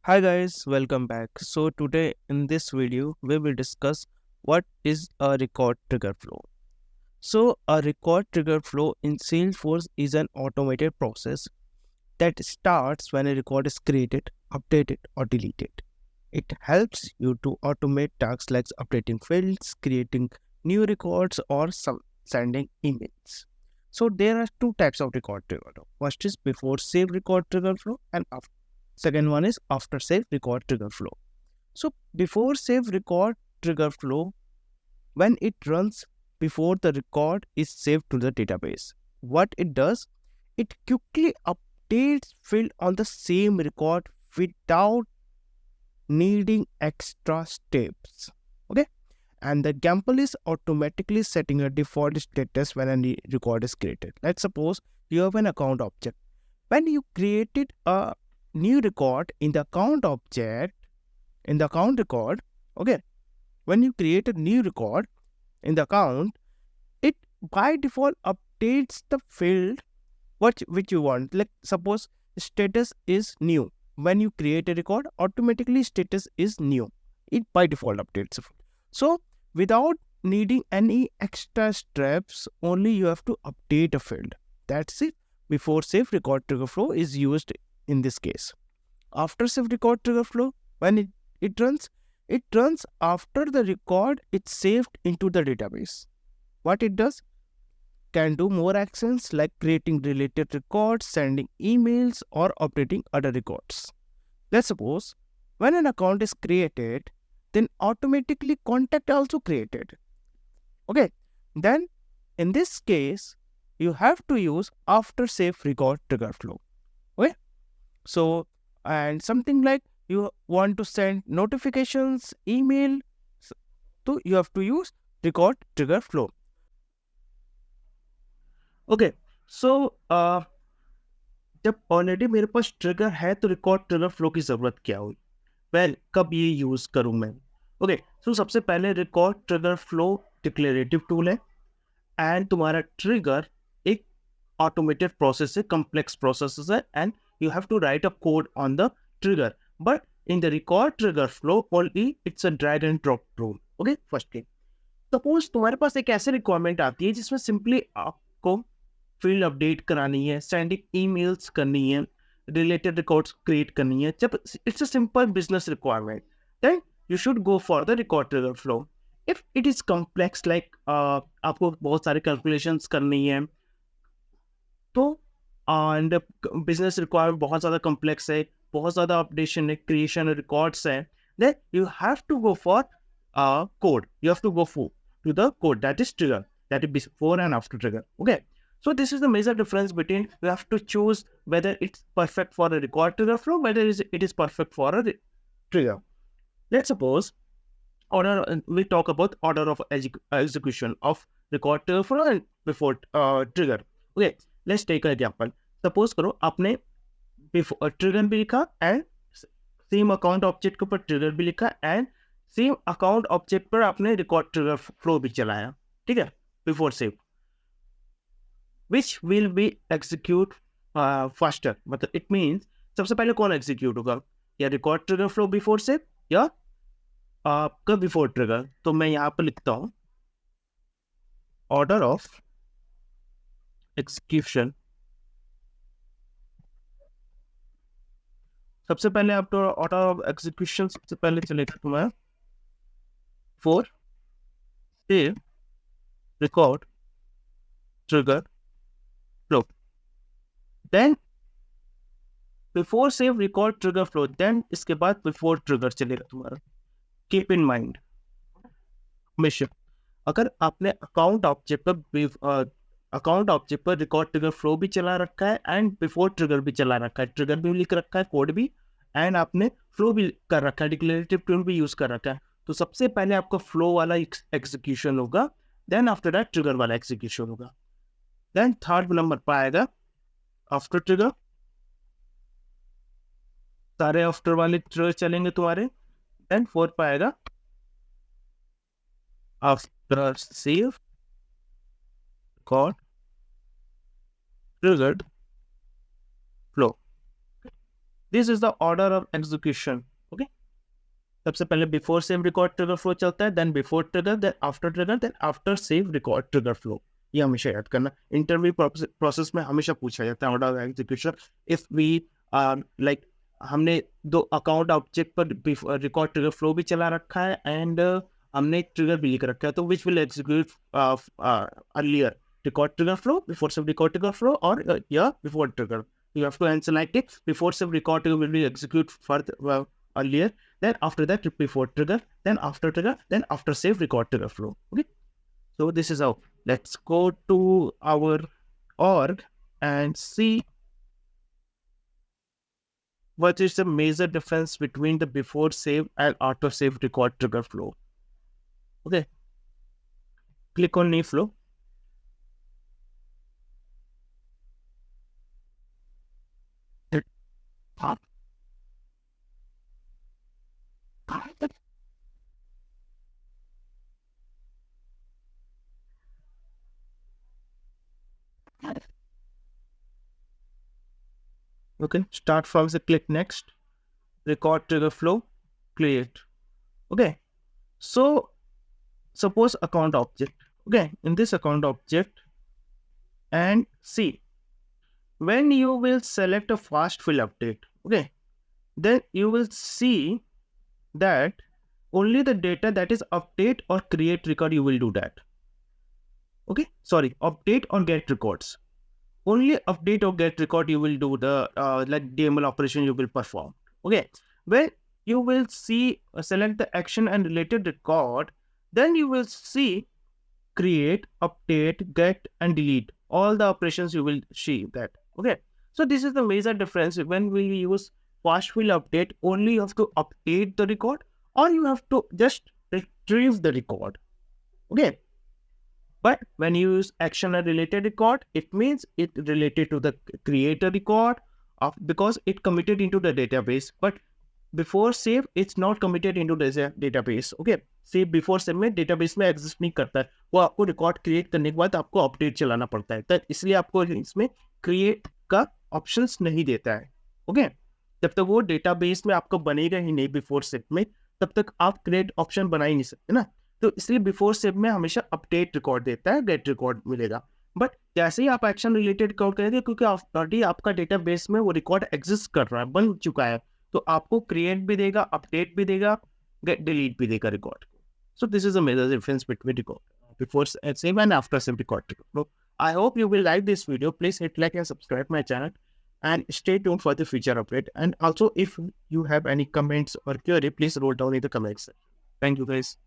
Hi guys, welcome back. So today in this video we will discuss what is a record trigger flow. So a record trigger flow in Salesforce is an automated process that starts when a record is created, updated or deleted. It helps you to automate tasks like updating fields, creating new records or sending emails. So there are two types of record trigger flow. First is before save record trigger flow and after. Second one is after save record trigger flow. So before save record trigger flow, when it runs before the record is saved to the database, what it does, it quickly updates field on the same record without needing extra steps. Okay, and the example is automatically setting a default status when a record is created. Let's suppose you have an account object. When you created a new record in the account object, in the account record, okay, when you create a new record in the account, it by default updates the field which you want. Like suppose status is new. When you create a record, automatically status is new. It by default updates the field. So without needing any extra steps, only you have to update a field. That's it. Before save record trigger flow is used in this case. After save record trigger flow, when it runs after the record it's saved into the database. What it does, can do more actions like creating related records, sending emails, or updating other records. Let's suppose when an account is created, then automatically contact also created. Okay, then in this case, you have to use after save record trigger flow. Okay, so and something like you want to send notifications, email, so you have to use record trigger flow. Okay so जब already मेरे पास trigger है तो record trigger flow की ज़रूरत क्या हुई? Well कब ये यूज़ करूँ मैं? ओके सो सबसे पहले record trigger flow declarative tool है एंड तुम्हारा ट्रिगर एक ऑटोमेटेड प्रोसेस है, कॉम्प्लेक्स प्रोसेस है and you have to write a code on the trigger, but in the record trigger flow only it's a drag and drop rule. Okay, first thing, suppose तुम्हारे पास एक ऐसी requirement आती है जिसमें simply आपको field update करानी है, सेंडिंग ईमेल्स करनी है, रिलेटेड रिकॉर्ड्स क्रिएट करनी है. जब it's a simple business requirement, then you should go for the record trigger flow. If it is complex like आपको बहुत सारे कैलकुलेशंस करनी है, तो एंड बिजनेस रिक्वायरमेंट बहुत ज़्यादा कॉम्प्लेक्स है, बहुत ज़्यादा अपडेशन है, क्रिएशन रिकॉर्ड्स है, then you have to go for code. You have to go to the code that is trigger, that is before and after trigger. Okay, so this is the major difference between you have to choose whether it's perfect for a record trigger flow, whether it is perfect for a trigger. Let's suppose order, we talk about order of execution of record trigger flow and before trigger. Okay, let's take an example. Suppose करो आपने before trigger भी लिखा and same account object के ऊपर trigger भी लिखा and same account object पर आपने रिकॉर्ड ट्रिगर फ्लो भी चलाया, ठीक है, before save, which will be execute faster. मतलब इट मीन्स सबसे पहले कौन एग्जीक्यूट होगा, या record trigger flow before save या आपका बिफोर ट्रिगर. तो मैं यहाँ पर लिखता हूँ ऑर्डर ऑफ एग्जीक्यूशन. सबसे पहले आप तो ऑर्डर ऑफ एग्जीक्यूशन सबसे पहले चलेगा तुम्हारा for save record trigger flow, then before save record trigger flow, then इसके बाद before trigger चलेगा तुम्हारा. Keep in mind हमेशा अगर आपने अकाउंट ऑब्जेक्ट पर रिकॉर्ड ट्रिगर फ्लो भी चला रखा है एंड बिफोर ट्रिगर भी चला रखा है, ट्रिगर भी लिख रखा है, कोड भी, एंड आपने फ्लो भी कर रखा है, डिक्लेरेटिव टूल भी यूज कर रखा है, तो सबसे पहले आपका फ्लो वाला एग्जीक्यूशन होगा, देन आफ्टर दैट ट्रिगर वाला एग्जीक्यूशन होगा, देन थर्ड नंबर पर आएगा आफ्टर ट्रिगर. सारे आफ्टर वाले ट्रिगर चलेंगे तुम्हारे. देन फोर्थ पर आएगा after save record triggered flow. This is the order of execution. Okay, सबसे पहले before save record trigger flow चलता है, then before trigger, then after save record trigger flow. ये हमेशा याद करना. इंटरव्यू प्रोसेस में हमेशा पूछा जाता है order of execution. If we like हमने दो अकाउंट ऑब्जेक्ट पर रिकॉर्ड ट्रिगर फ्लो भी चला रखा है एंड हमने ट्रिगर भी लिख रखा है, तो which will execute earlier, record trigger flow, before save record trigger flow, or before trigger. You have to answer like it. Before save record trigger will be execute further earlier. Then after that before trigger. Then after trigger. Then after save record trigger flow. Okay. So this is how. Let's go to our org and see what is the major difference between the before save and after save record trigger flow. Okay. Click on new flow. Okay, start from the click next, record trigger flow, create. Okay, so suppose account object. Okay, in this account object, and see, when you will select a fast fill update, okay, then you will see that only the data that is update or create record you will do that. Okay, sorry, update or get records. Only update or get record you will do the like DML operation you will perform. Okay, when you will see select the action and related record, then you will see create, update, get and delete, all the operations you will see that. Okay, so this is the major difference. When we use fast fill update, only you have to update the record or you have to just retrieve the record. Okay, but when you use action and related record, it means it related to the creator record of, because it committed into the database. But before save, it's not committed into the database. Okay, save before save में database में exist नहीं करता है. वो आपको record create करने के बाद आपको update चलाना पड़ता है. तो इसलिए आपको इसमें create का options नहीं देता है. Okay, जब तक वो database में आपको बनेगा ही नहीं before save में, तब तक आप create option बना ही नहीं सकते ना. तो इसलिए बिफोर सेव में हमेशा अपडेट रिकॉर्ड देता है, गेट रिकॉर्ड मिलेगा. बट जैसे ही आप एक्शन रिलेटेड रिकॉर्ड करेंगे, क्योंकि ऑलरेडी आपका डेटाबेस में वो रिकॉर्ड एग्जिस्ट कर रहा है, बन चुका है, तो आपको क्रिएट भी देगा, अपडेट भी देगा, गेट डिलीट भी देगा record. So this is a major difference between record before save and after save record. I hope you will like this video. Please hit like and subscribe my channel and stay tuned for the future update. And also if you have any comments or query, please roll down in the comments section. Thank you guys.